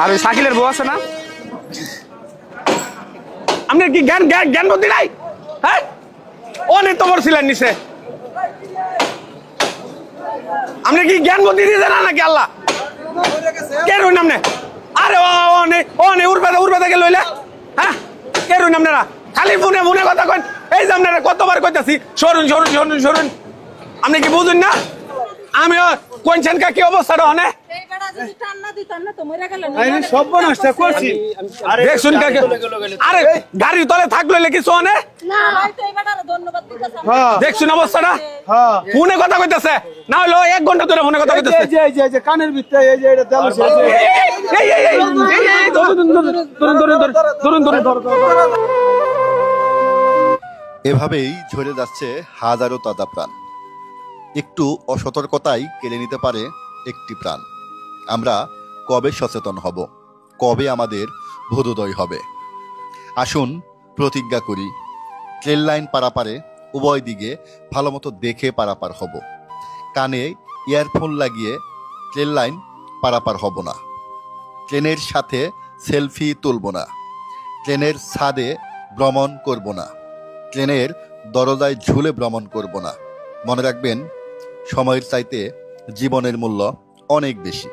আর ওই শাকিলের বউ আছে না, আপনার কি জ্ঞান জ্ঞান বুদ্ধি নাই? হ্যাঁ, অনেক তোমার ছিলেন নিচে, আপনি কি জ্ঞান বুদ্ধি দিয়েছেন না নাকি আল্লাহ? কে রইন আপনি? আরে অনে উড়বে থেকে লইলে, হ্যাঁ কে রইন আপনারা? খালি ফোনে ফোনে কথা কন। এই যে আপনারা কতবার কইতাছি সরুন সরুন সরুন সরুন, আপনি কি বুঝুন না? আমি কোনছেন কি অবস্থাটা হনে দেখুন কাকে। আরে গাড়ির তলে থাকলো কিছু হনে দেখছুন অবস্থাটা, ফোনে কথা কইতেছে না হলো 1 ঘন্টা ধরে ফোনে কথা কইতেছে। কানের ভিতরে এই যে এটা দেলো এভাবেই ঝরে যাচ্ছে হাজারো তাজা প্রাণ। একটু অসতর্কতাই কেড়ে নিতে পারে একটি প্রাণ। আমরা কবে সচেতন হব? কবে আমাদের বোধোদয় হবে? আসুন প্রতিজ্ঞা করি, ট্রেন লাইন পারাপারে উভয় দিকে ভালো মতো দেখে পারাপার হব। কানে ইয়ারফোন লাগিয়ে ট্রেন লাইন পারাপার হব না। ট্রেনের সাথে সেলফি তুলব না। ট্রেনের ছাদে ভ্রমণ করব না। ট্রেনের দরজায় ঝুলে ভ্রমণ করব না। মনে রাখবেন, সময়ের চাইতে জীবনের মূল্য অনেক বেশি।